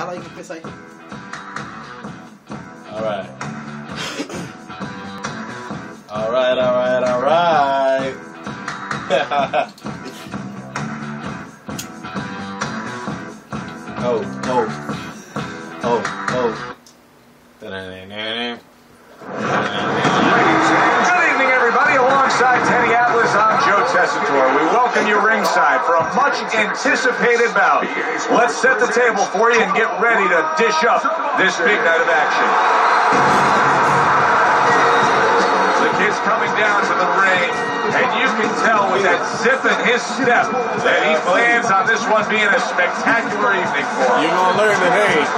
dala aí que vai sair. Alright. Alright. Oh. Good evening, everybody. Alongside Teddy Atlas, I'm Joe Tessitore. We welcome you ringside for a much-anticipated bout. Let's set the table for you and get ready to dish up this big night of action. The kid's coming down to the ring, and you can tell with that zip in his step that he plans on this one being a spectacular evening for him. You're gonna learn today.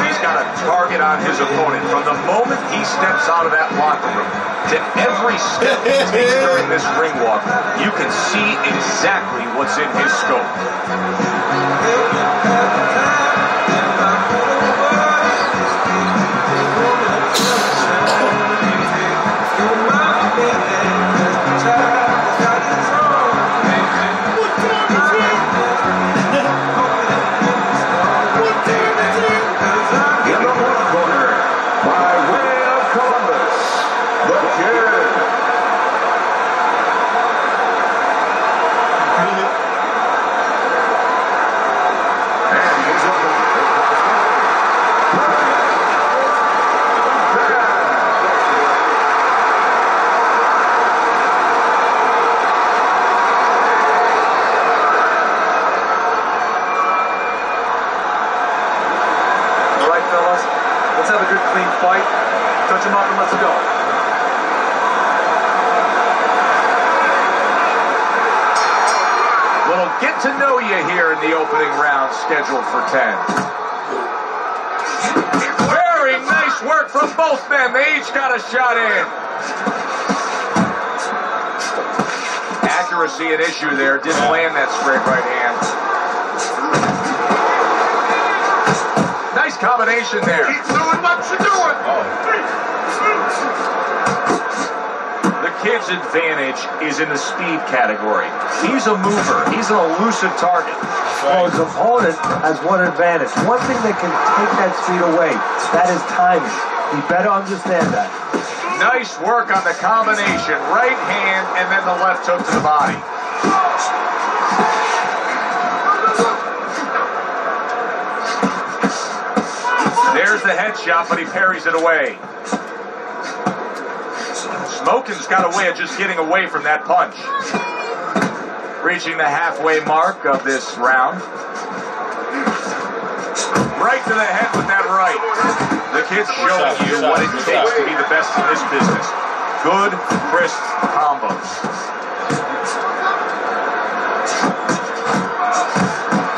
He's got a target on his opponent from the moment he steps out of that locker room to every step he takes during this ring walk. You can see exactly what's in his scope. Let's have a good, clean fight. Touch him up and let's go. Little get to know you here in the opening round scheduled for 10. Very nice work from both men. They each got a shot in. Accuracy an issue there. Didn't land that straight right hand. Nice combination there. Keep doing what you're doing. The kid's advantage is in the speed category. He's a mover. He's an elusive target. Well, his opponent has one advantage. One thing that can take that speed away, that is timing. He better understand that. Nice work on the combination. Right hand and then the left hook to the body. There's the headshot, but he parries it away. Smokin's got a way of just getting away from that punch. Reaching the halfway mark of this round. Right to the head with that right. The kid's showing you what it takes to be the best in this business. Good, crisp combos.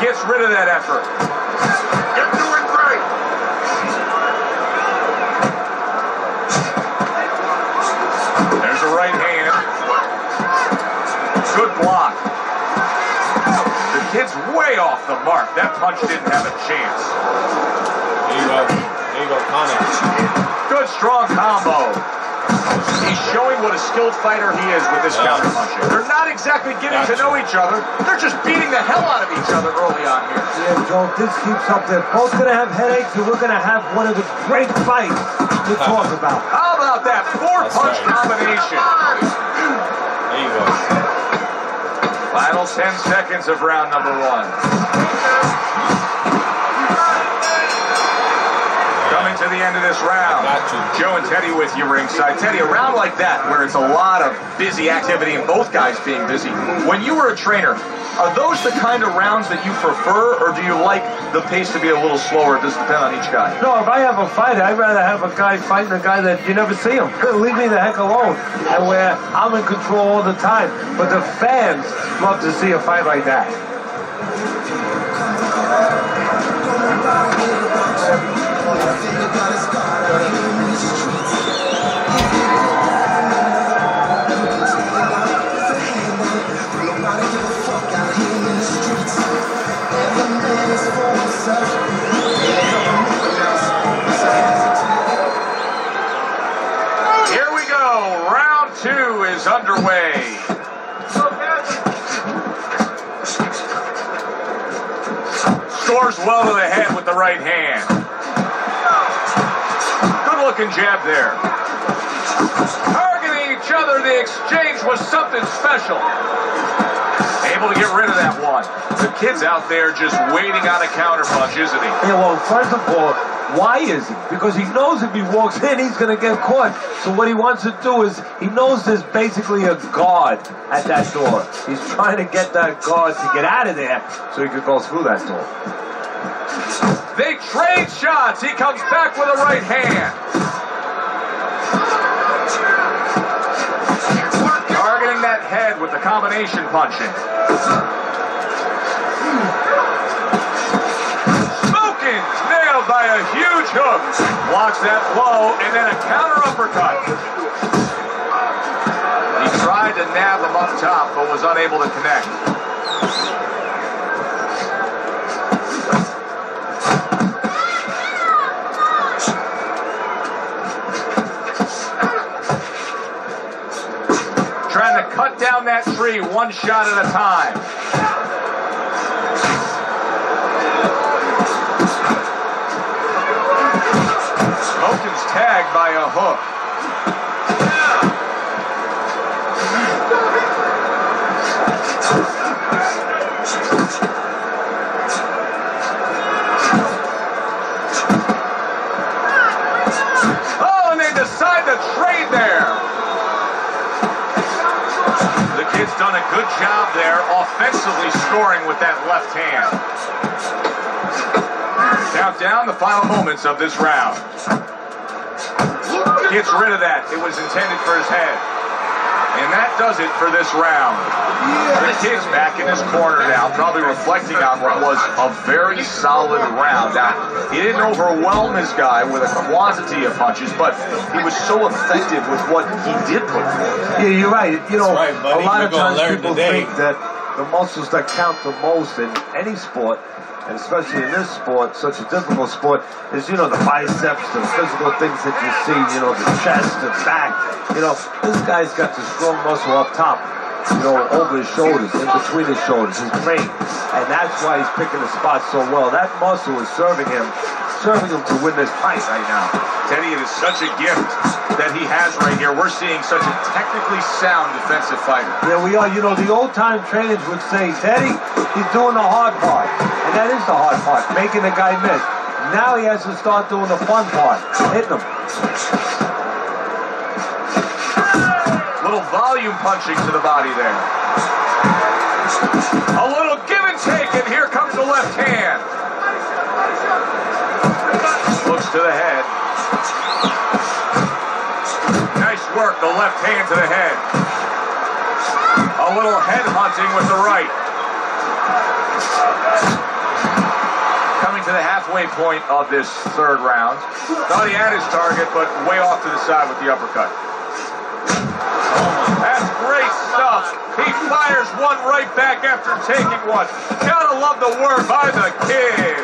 Gets rid of that effort. You're doing great. There's a right hand. Good block. The kid's way off the mark. That punch didn't have a chance. There you go, Connor. Good, strong combo. He's showing what a skilled fighter he is with this counter punching. They're not exactly getting to know each other. They're just beating the hell out of each other early on here. Yeah, Joe, if this keeps up, they're both going to have headaches, and we're going to have one of the great fights to talk about. How about that four-punch combination? There you go. Final 10 seconds of round number one. Coming to the end of this round. Joe and Teddy with you ringside. Teddy, a round like that where it's a lot of busy activity and both guys being busy. When you were a trainer, are those the kind of rounds that you prefer, or do you like the pace to be a little slower? It does depend on each guy. No, if I have a fight, I'd rather have a guy fighting a guy that you never see him. Leave me the heck alone. And where I'm in control all the time. But the fans love to see a fight like that. Scores well to the head with the right hand. Good-looking jab there. Targeting each other, the exchange was something special. Able to get rid of that one. The kid's out there just waiting on a counter punch, isn't he? Yeah, well, first of all, why is he? Because he knows if he walks in, he's going to get caught. So what he wants to do is, he knows there's basically a guard at that door. He's trying to get that guard to get out of there so he could go through that door. They trade shots. He comes back with a right hand. Targeting that head with the combination punching. Smokins nailed by a huge hook. Blocks that blow and then a counter uppercut. He tried to nab him up top but was unable to connect. Trying to cut down that tree one shot at a time. Smokins tagged by a hook. Oh, and they decide to trade there. The kid's done a good job there, offensively scoring with that left hand. Count down the final moments of this round. Gets rid of that. It was intended for his head. And that does it for this round. The kid's back in his corner now, probably reflecting on what was a very solid round. Now, he didn't overwhelm his guy with a quantity of punches, but he was so effective with what he did put forth. Yeah, you're right. You know, right, a lot of times people today. think that the muscles that count the most in any sport, and especially in this sport, such a difficult sport, is, you know, the biceps, the physical things that you see, you know, the chest, the back. You know, this guy's got the strong muscle up top, you know, over his shoulders, in between his shoulders, his brain. And that's why he's picking the spot so well. That muscle is serving him to win this fight right now. Teddy, it is such a gift that he has right here. We're seeing such a technically sound defensive fighter. Yeah, we are. You know, the old-time trainers would say, Teddy, he's doing the hard part. And that is the hard part, making the guy miss. Now he has to start doing the fun part, hitting him. Little volume punching to the body there. A little give and take, and here comes the left hand. Looks to the head. Nice work, the left hand to the head. A little head hunting with the right. Coming to the halfway point of this third round. Thought he had his target, but way off to the side with the uppercut. That's great stuff. He fires one right back after taking one. Gotta love the work by the kid.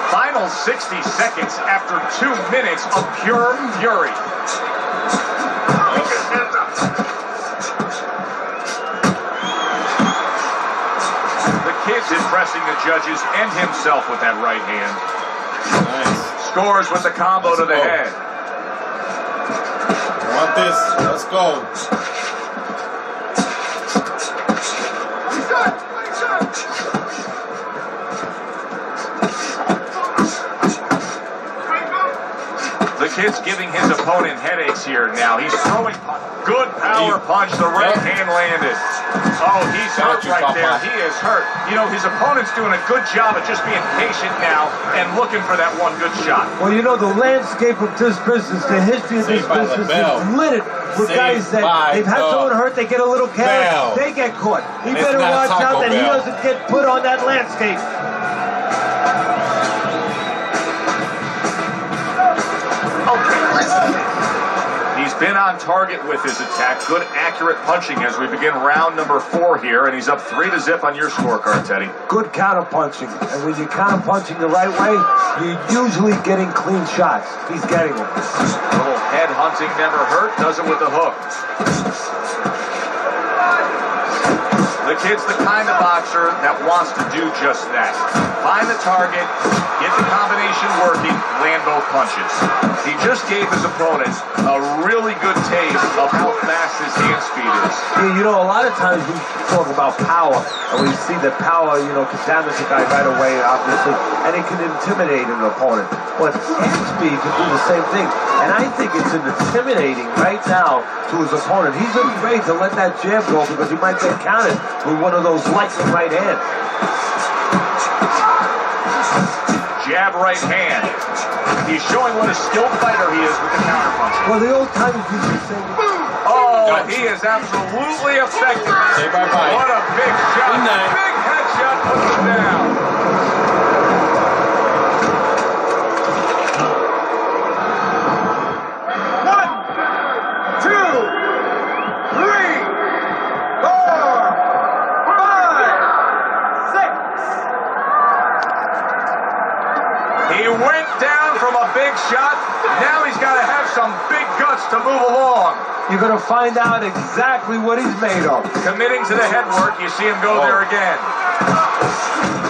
Final 60 seconds after 2 minutes of pure fury. The kid's impressing the judges and himself with that right hand. Nice. Scores with the combo to the head. I want this. Let's go. The kid's giving his opponent headaches here now. He's throwing good power punch. The right hand landed. Oh, he's hurt right there. He is hurt. You know, his opponent's doing a good job of just being patient now and looking for that one good shot. Well, you know, the landscape of this business, the history of this business is littered with guys that they've had someone hurt, they get a little careless, they get caught. He better watch out that he doesn't get put on that landscape. He's been on target with his attack. Good, accurate punching as we begin round number 4 here, and he's up 3-0 on your scorecard, Teddy. Good counter punching, and when you're counter punching the right way, you're usually getting clean shots. He's getting them. A little head hunting never hurt. Does it with the hook. The kid's the kind of boxer that wants to do just that. Find the target, get the combination working, land both punches. He just gave his opponent a really good taste of how fast his hand speed is. Yeah, you know, a lot of times we talk about power, and we see that power, you know, can damage a guy right away, obviously, and it can intimidate an opponent. But hand speed can do the same thing, and I think it's intimidating right now to his opponent. He's afraid to let that jab go because he might get counted with one of those lightning right hands. Jab right hand. He's showing what a skilled fighter he is with the counterpunch. Well, the old timers used to say, oh, he is absolutely effective. Say bye-bye. What a big shot. Big headshot puts him down. Big shot. Now he's got to have some big guts to move along. You're going to find out exactly what he's made of. Committing to the head work. You see him go there again.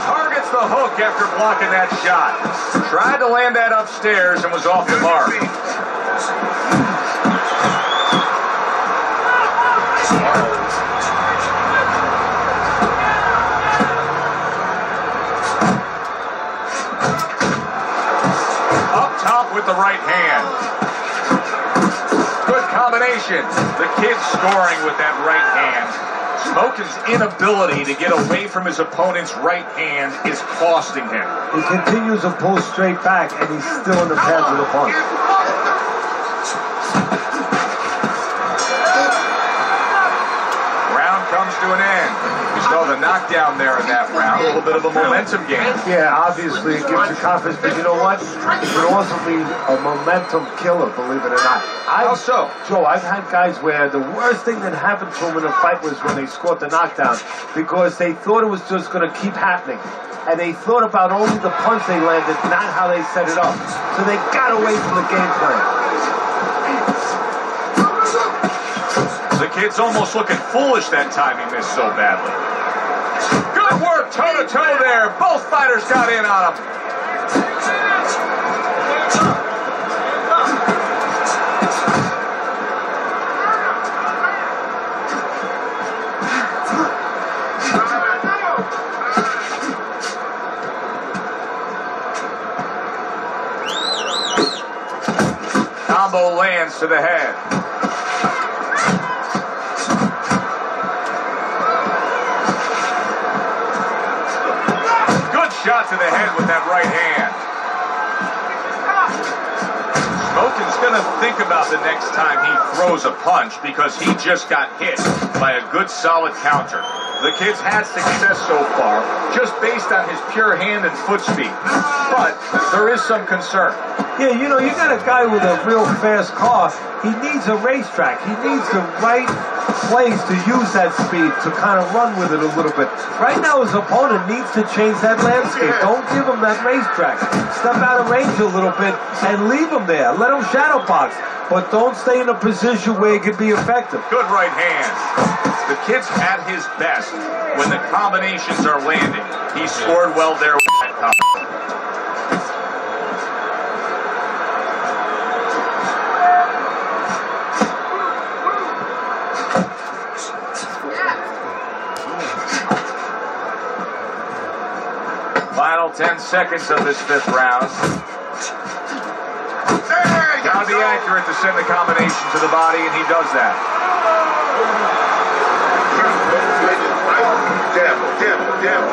Targets the hook after blocking that shot. Tried to land that upstairs and was off the mark. With the right hand. Good combination. The kid scoring with that right hand. Smokin's inability to get away from his opponent's right hand is costing him. He continues to pull straight back, and he's still in the path of the punch. Round comes to an end. You saw the knockdown there in that round. A little bit of a momentum game. Yeah, obviously it gives you confidence, but you know what? It can also be a momentum killer, believe it or not. How so? Joe, I've had guys where the worst thing that happened to them in a fight was when they scored the knockdown because they thought it was just going to keep happening. And they thought about only the punch they landed, not how they set it up. So they got away from the game plan. The kid's almost looking foolish that time he missed so badly. Good work, toe-to-toe there. Both fighters got in on him. Combo lands to the head. Shot to the head with that right hand. Smokin's going to think about the next time he throws a punch because he just got hit by a good solid counter. The kid's had success so far just based on his pure hand and foot speed. But there is some concern. Yeah, you know, you got a guy with a real fast car. He needs a racetrack. He needs the right place to use that speed to kind of run with it a little bit. Right now, his opponent needs to change that landscape. Don't give him that racetrack. Step out of range a little bit and leave him there. Let him shadow box. But don't stay in a position where he can be effective. Good right hand. The kid's at his best when the combinations are landing. He scored well there with that combo. Final 10 seconds of this fifth round. Gotta be accurate to send the combination to the body, and he does that. Damn.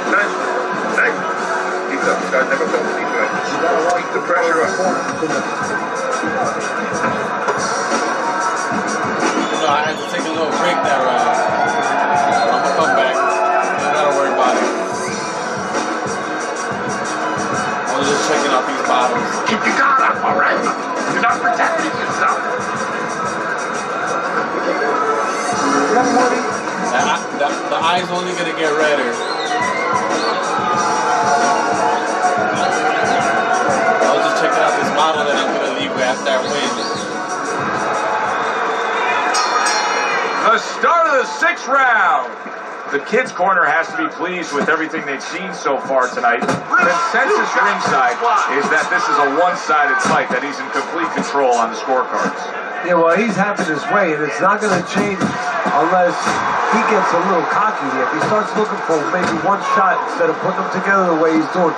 Nice. Keep up. God never felt me good. Keep the pressure up. No, I had to take a little break that round. I'm gonna come back. I gotta worry about it. I was just checking out these bottles. Keep your guard up, all right? You're not protecting yourself. The eye's only gonna get redder. I was just checking out this bottle that I'm gonna leave after I win. The start of the 6th round. The kids' corner has to be pleased with everything they've seen so far tonight. Consensus ringside is that this is a one-sided fight, that he's in complete control on the scorecards. Yeah, well, he's having his way, and it's not going to change unless he gets a little cocky here. If he starts looking for maybe one shot instead of putting them together the way he's doing,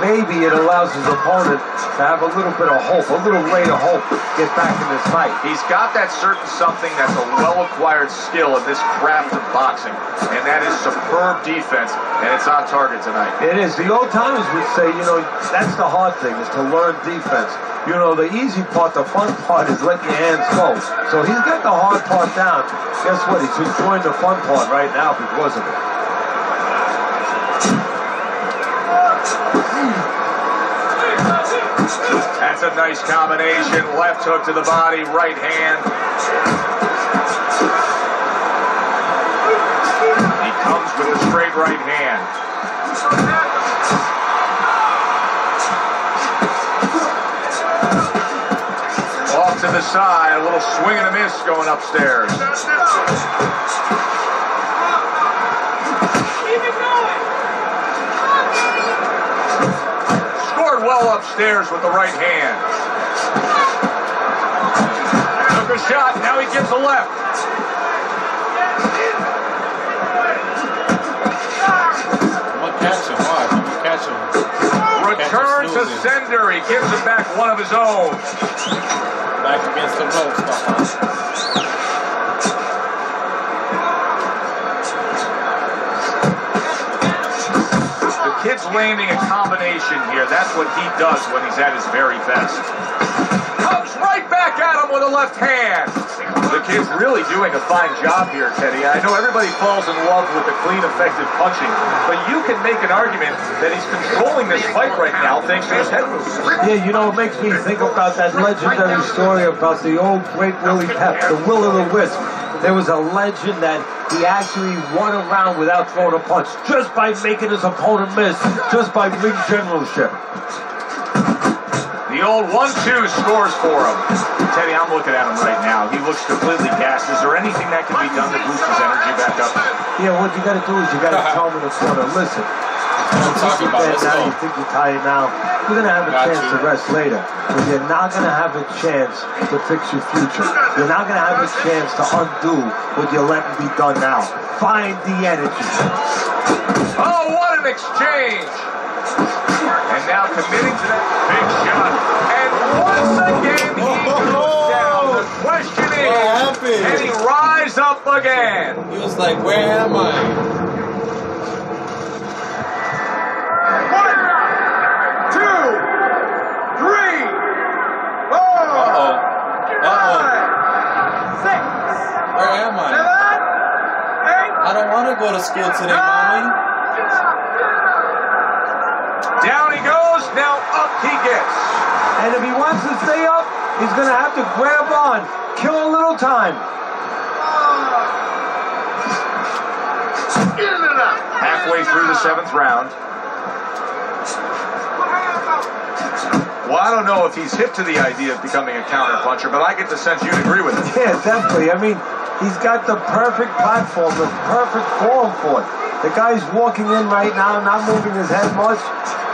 maybe it allows his opponent to have a little bit of hope, a little ray of hope, get back in this fight. He's got that certain something that's a well-acquired skill in this craft of boxing, and that is superb defense, and it's on target tonight. It is. The old timers would say, you know, that's the hard thing, is to learn defense. You know, the easy part, the fun part is letting your hands go. So he's got the hard part down. Guess what? He's enjoying the fun part right now because of it. That's a nice combination. Left hook to the body, right hand. He comes with a straight right hand. Off to the side, a little swing and a miss going upstairs. Well upstairs with the right hand. Took a shot, now he gives a left. I'm gonna catch him, watch. I'm gonna catch him. Return to sender, he gives him back one of his own. Back against the ropes, Kid's landing a combination here. That's what he does when he's at his very best. Comes right back at him with a left hand. The kid's really doing a fine job here, Teddy. I know everybody falls in love with the clean, effective punching, but you can make an argument that he's controlling this fight right now thanks to his head movement. Yeah, you know, it makes me think about that legendary story about the old great Willie Pep, the Will o' the Wisp. There was a legend that he actually won a round without throwing a punch, just by making his opponent miss, just by ring generalship. The old 1-2 scores for him. Teddy, I'm looking at him right now. He looks completely gassed. Is there anything that can be done to boost his energy back up? Yeah, what you got to do is you got to tell him in the corner, listen, I'm talking about. Let's now go. you think you're tired now, you're going to have a chance to rest later, but you're not going to have a chance to fix your future. You're not going to have a chance to undo what you're letting be done now. Find the energy. Oh, what an exchange! And now committing to that big shot. And once again, he goes down. The question is, can he rise up again? He was like, where am I? 1, 2, 3, 4. Where am I? I don't want to go to school today, Mommy. Down he goes, now up he gets. And if he wants to stay up, he's going to have to grab on, kill a little time. Halfway through the 7th round. Well, I don't know if he's hip to the idea of becoming a counter-puncher, but I get the sense you'd agree with it. Yeah, definitely. I mean, he's got the perfect platform, the perfect form for it. The guy's walking in right now, not moving his head much.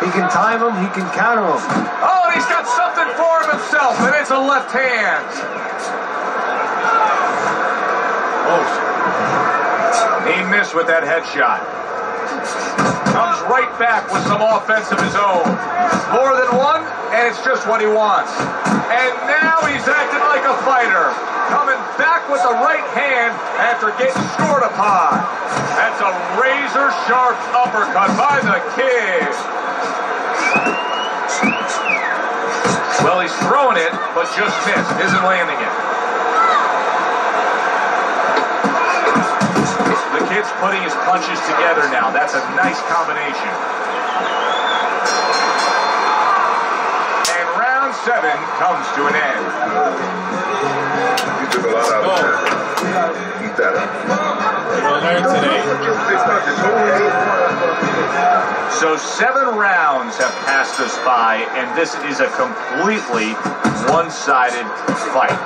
He can time him, he can counter him. Oh, and he's got something for him himself, and it's a left hand. Oh, he missed with that headshot. Comes right back with some offense of his own. More than one, and it's just what he wants. And now he's acting like a fighter. Coming back with the right hand after getting scored upon. That's a razor-sharp uppercut by the kid. Well, he's throwing it, but just missed. Isn't landing it. The kid's putting his punches together now. That's a nice combination. And round 7 comes to an end. You took a lot out of that. Eat that up. We'll learn today. So 7 rounds have passed us by, and this is a completely one-sided fight.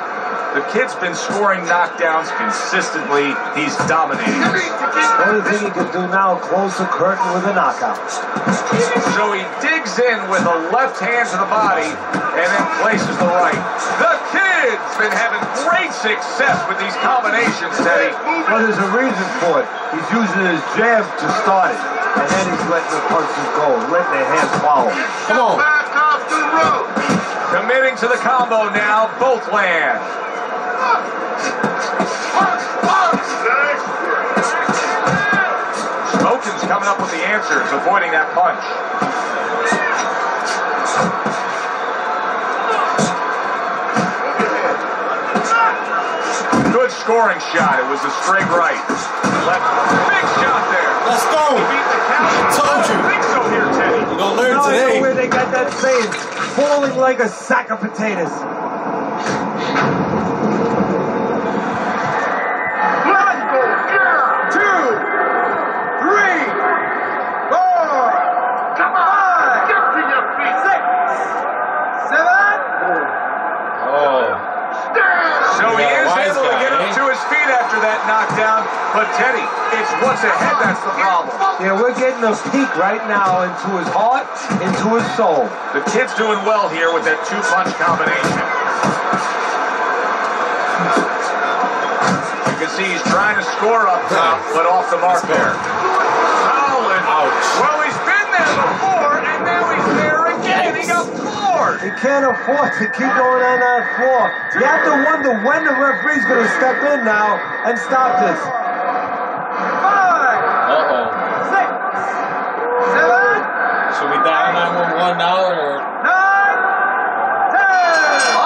The kid's been scoring knockdowns consistently. He's dominating. The only thing he can do now, close the curtain with a knockout. So he digs in with a left hand to the body and then places the right. The kid's been having great success with these combinations, Teddy. Well, there's a reason for it. He's using his jab to start it, and then he's letting the punches go, letting the hands follow. Come on. Back off the rope. Committing to the combo now, both land. Smokin's coming up with the answers, avoiding that punch. Good scoring shot. It was a straight right. Left. Big shot there. Let's go. He beat the count. I told you. I don't think so here, Teddy. You're going to learn Now I know today. where they got that saying, falling like a sack of potatoes. Let's go. Yeah. 2, 3, 4, Come on. Get to your feet. 6, 7. Oh. So he Yeah, is wise able to guy, get up eh? to his feet after that knockdown. But Teddy, it's what's ahead that's the problem. Yeah, we're getting a peek right now into his heart, into his soul. The kid's doing well here with that two-punch combination. You can see he's trying to score up top, but off the mark there. Solid. Ouch. Well, he's been there before, and now he's there again. He got floored. He can't afford to keep going on that floor. You have to wonder when the referee's going to step in now and stop this. 5, Uh-oh. 6, 7, Should we dial 911 now or? 9, 10.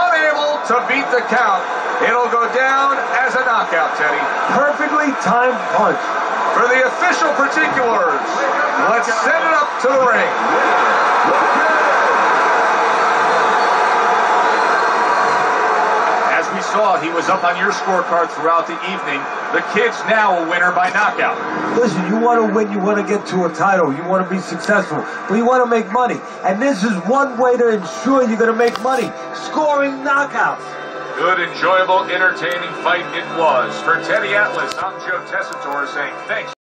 Unable to beat the count. It'll go down as a knockout, Teddy. Perfectly timed punch. For the official particulars, let's send it up to the ring. As we saw, he was up on your scorecard throughout the evening. The kid's now a winner by knockout. Listen, you want to win, you want to get to a title, you want to be successful, but you want to make money. And this is one way to ensure you're going to make money. Scoring knockouts. Good, enjoyable, entertaining fight it was. For Teddy Atlas, I'm Joe Tessitore saying thanks.